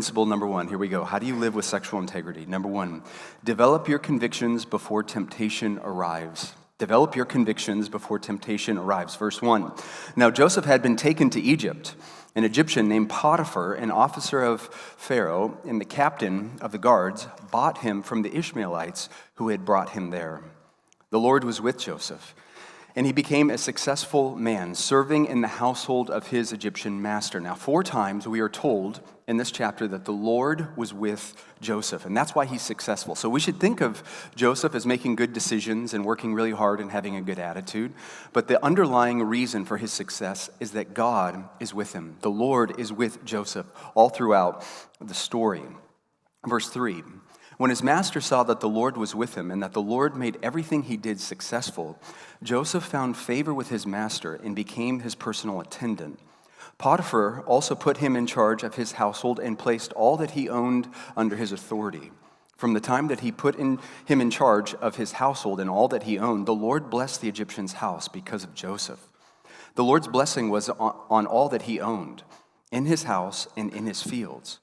principle number one. Here we go. How do you live with sexual integrity? Number one, develop your convictions before temptation arrives. Develop your convictions before temptation arrives. Verse 1. Now Joseph had been taken to Egypt. An Egyptian named Potiphar, an officer of Pharaoh and the captain of the guards, bought him from the Ishmaelites who had brought him there. The Lord was with Joseph, and he became a successful man, serving in the household of his Egyptian master. Now, 4 times we are told in this chapter that the Lord was with Joseph, and that's why he's successful. So we should think of Joseph as making good decisions and working really hard and having a good attitude. But the underlying reason for his success is that God is with him. The Lord is with Joseph all throughout the story. Verse 3. When his master saw that the Lord was with him and that the Lord made everything he did successful, Joseph found favor with his master and became his personal attendant. Potiphar also put him in charge of his household and placed all that he owned under his authority. From the time that he put him in charge of his household and all that he owned, the Lord blessed the Egyptian's house because of Joseph. The Lord's blessing was on all that he owned, in his house and in his fields.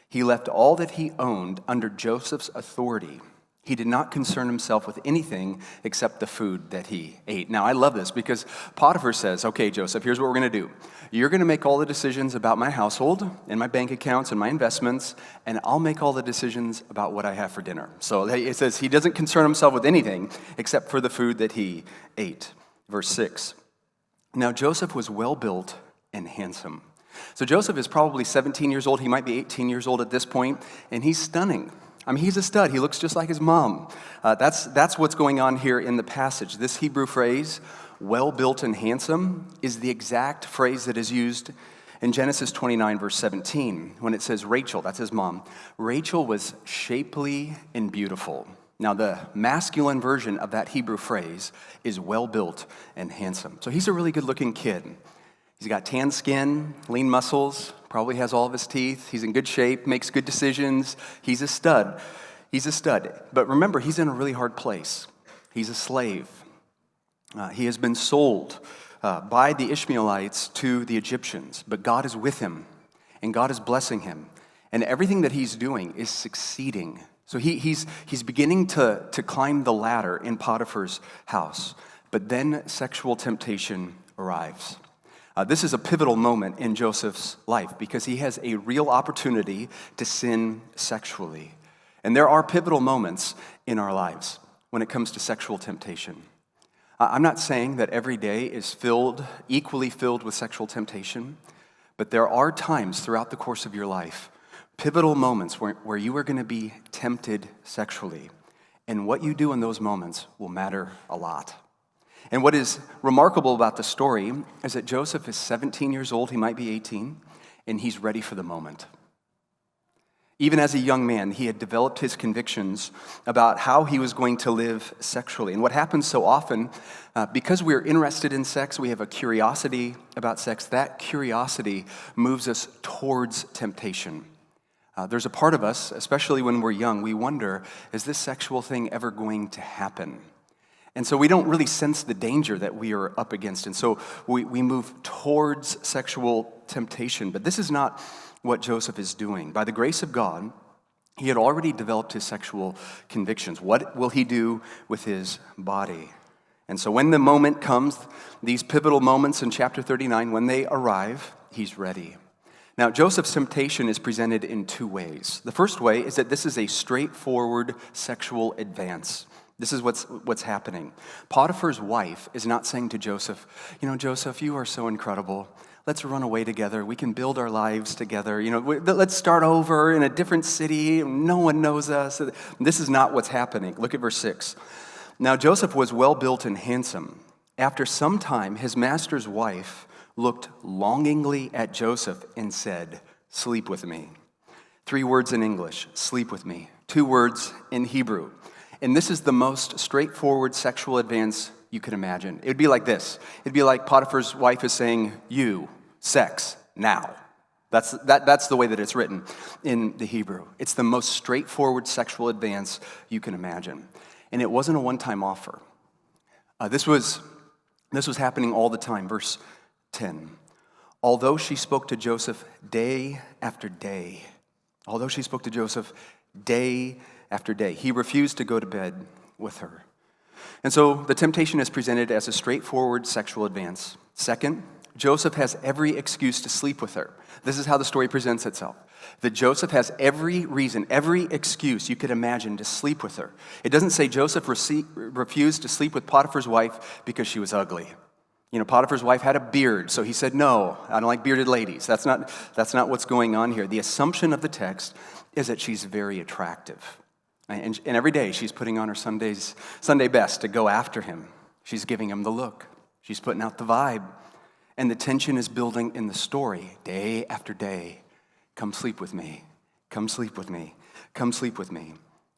He left all that he owned under Joseph's authority. He did not concern himself with anything except the food that he ate. Now, I love this because Potiphar says, okay, Joseph, here's what we're going to do. You're going to make all the decisions about my household and my bank accounts and my investments, and I'll make all the decisions about what I have for dinner. So it says he doesn't concern himself with anything except for the food that he ate. Verse 6. Now, Joseph was well-built and handsome. So Joseph is probably 17 years old. He might be 18 years old at this point, and he's stunning. I mean, he's a stud. He looks just like his mom. That's what's going on here in the passage. This Hebrew phrase, well-built and handsome, is the exact phrase that is used in Genesis 29, verse 17, when it says Rachel, that's his mom. Rachel was shapely and beautiful. Now, the masculine version of that Hebrew phrase is well-built and handsome. So he's a really good-looking kid. He's got tan skin, lean muscles, probably has all of his teeth. He's in good shape, makes good decisions. He's a stud. He's a stud. But remember, he's in a really hard place. He's a slave. He has been sold by the Ishmaelites to the Egyptians. But God is with him, and God is blessing him. And everything that he's doing is succeeding. So he's beginning to climb the ladder in Potiphar's house. But then sexual temptation arrives. This is a pivotal moment in Joseph's life because he has a real opportunity to sin sexually. And there are pivotal moments in our lives when it comes to sexual temptation. I'm not saying that every day is equally filled with sexual temptation, but there are times throughout the course of your life, pivotal moments where you are going to be tempted sexually. And what you do in those moments will matter a lot. And what is remarkable about the story is that Joseph is 17 years old, he might be 18, and he's ready for the moment. Even as a young man, he had developed his convictions about how he was going to live sexually. And what happens so often, because we're interested in sex, we have a curiosity about sex, that curiosity moves us towards temptation. There's a part of us, especially when we're young, we wonder, is this sexual thing ever going to happen? And so we don't really sense the danger that we are up against. And so we move towards sexual temptation. But this is not what Joseph is doing. By the grace of God, he had already developed his sexual convictions. What will he do with his body? And so when the moment comes, these pivotal moments in chapter 39, when they arrive, he's ready. Now, Joseph's temptation is presented in 2 ways. The first way is that this is a straightforward sexual advance. This is what's happening. Potiphar's wife is not saying to Joseph, Joseph, you are so incredible. Let's run away together. We can build our lives together. Let's start over in a different city. No one knows us. This is not what's happening. Look at verse 6. Now Joseph was well-built and handsome. After some time, his master's wife looked longingly at Joseph and said, sleep with me. 3 words in English, sleep with me. 2 words in Hebrew. And this is the most straightforward sexual advance you could imagine. It would be like this. It'd be like Potiphar's wife is saying, you, sex, now. That's the way that it's written in the Hebrew. It's the most straightforward sexual advance you can imagine. And it wasn't a one-time offer. This was happening all the time. Verse 10. Although she spoke to Joseph day after day, Although she spoke to Joseph day after day, he refused to go to bed with her. And so the temptation is presented as a straightforward sexual advance. Second, Joseph has every excuse to sleep with her. This is how the story presents itself. That Joseph has every reason, every excuse you could imagine to sleep with her. It doesn't say Joseph refused to sleep with Potiphar's wife because she was ugly. Potiphar's wife had a beard, so he said, no, I don't like bearded ladies. That's not what's going on here. The assumption of the text is that she's very attractive. And every day she's putting on her Sunday best to go after him. She's giving him the look. She's putting out the vibe. And the tension is building in the story day after day. Come sleep with me. Come sleep with me. Come sleep with me.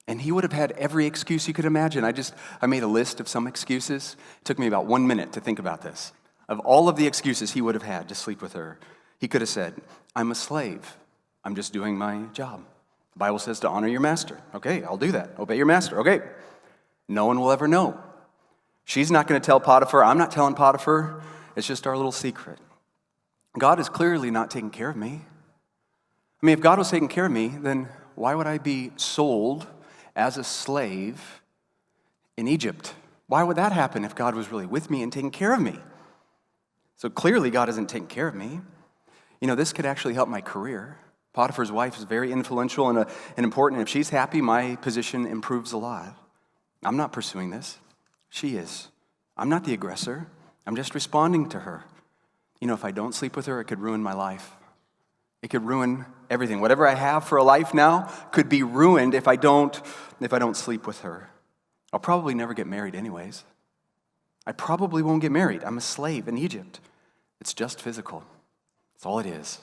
And he would have had every excuse you could imagine. I made a list of some excuses. It took me about 1 minute to think about this. Of all of the excuses he would have had to sleep with her, he could have said, I'm a slave. I'm just doing my job. The Bible says to honor your master. Okay, I'll do that. Obey your master. Okay. No one will ever know. She's not going to tell Potiphar. I'm not telling Potiphar. It's just our little secret. God is clearly not taking care of me. If God was taking care of me, then why would I be sold as a slave in Egypt? Why would that happen if God was really with me and taking care of me? So clearly God isn't taking care of me. This could actually help my career. Potiphar's wife is very influential and important. If she's happy, my position improves a lot. I'm not pursuing this. She is. I'm not the aggressor. I'm just responding to her. If I don't sleep with her, it could ruin my life. It could ruin everything. Whatever I have for a life now could be ruined if I don't sleep with her. I'll probably never get married anyways. I probably won't get married. I'm a slave in Egypt. It's just physical. That's all it is.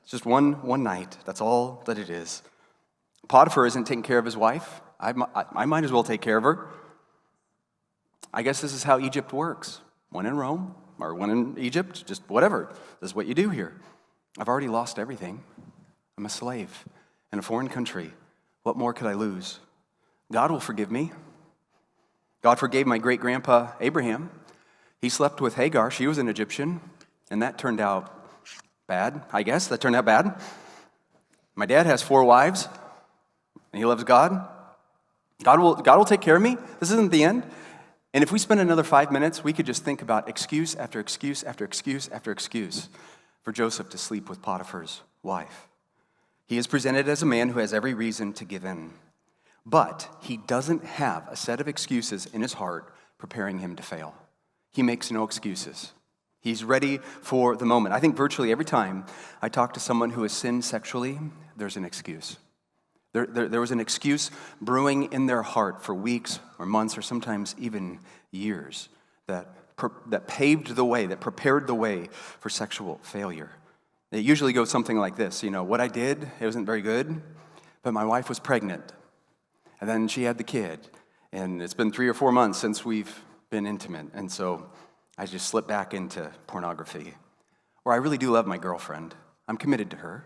It's just one night. That's all that it is. Potiphar isn't taking care of his wife. I might as well take care of her. I guess this is how Egypt works. One in Rome or one in Egypt, just whatever. This is what you do here. I've already lost everything. I'm a slave in a foreign country. What more could I lose? God will forgive me. God forgave my great-grandpa Abraham. He slept with Hagar. She was an Egyptian, and that turned out bad, I guess. That turned out bad. My dad has 4 wives, and he loves God. God will take care of me. This isn't the end. And if we spend another 5 minutes, we could just think about excuse after excuse after excuse after excuse for Joseph to sleep with Potiphar's wife. He is presented as a man who has every reason to give in. But he doesn't have a set of excuses in his heart preparing him to fail. He makes no excuses. He's ready for the moment. I think virtually every time I talk to someone who has sinned sexually, there's an excuse. There was an excuse brewing in their heart for weeks or months or sometimes even years that paved the way, that prepared the way for sexual failure. It usually goes something like this. What I did, it wasn't very good, but my wife was pregnant. And then she had the kid. And it's been 3 or 4 months since we've been intimate. And so I just slipped back into pornography. Or I really do love my girlfriend. I'm committed to her.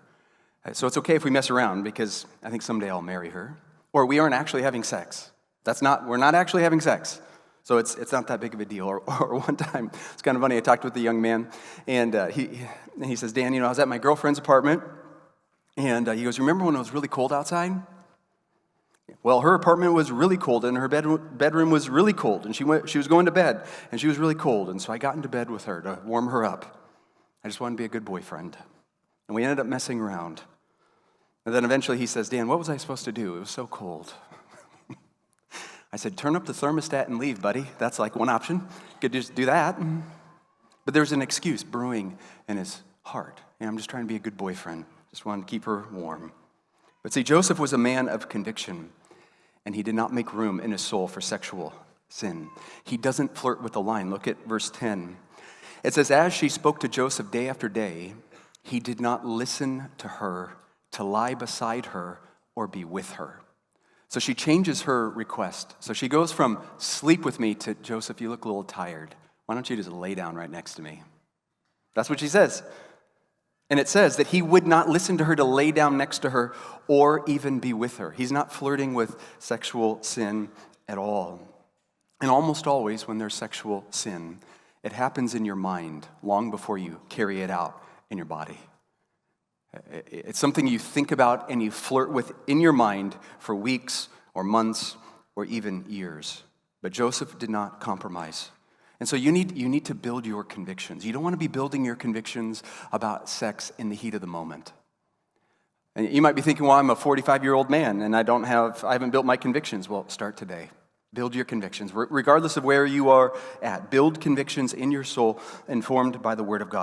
So it's okay if we mess around because I think someday I'll marry her. Or we aren't actually having sex. We're not actually having sex. So it's not that big of a deal. Or one time, it's kind of funny, I talked with a young man, and he says, Dan, I was at my girlfriend's apartment, and he goes, remember when it was really cold outside? Well, her apartment was really cold, and her bedroom was really cold, and she was going to bed, and she was really cold, and so I got into bed with her to warm her up. I just wanted to be a good boyfriend. And we ended up messing around. And then eventually he says, Dan, what was I supposed to do? It was so cold. I said, turn up the thermostat and leave, buddy. That's like one option. You could just do that. But there's an excuse brewing in his heart. I'm just trying to be a good boyfriend. Just wanted to keep her warm. But see, Joseph was a man of conviction, and he did not make room in his soul for sexual sin. He doesn't flirt with the line. Look at verse 10. It says, as she spoke to Joseph day after day, he did not listen to her, to lie beside her, or be with her. So she changes her request. So she goes from sleep with me to, Joseph, you look a little tired. Why don't you just lay down right next to me? That's what she says. And it says that he would not listen to her to lay down next to her or even be with her. He's not flirting with sexual sin at all. And almost always when there's sexual sin, it happens in your mind long before you carry it out in your body. It's something you think about and you flirt with in your mind for weeks or months or even years. But Joseph did not compromise. And so you need to build your convictions. You don't want to be building your convictions about sex in the heat of the moment. And you might be thinking, well, I'm a 45-year-old man and I haven't built my convictions. Well, start today. Build your convictions, regardless of where you are at. Build convictions in your soul informed by the Word of God.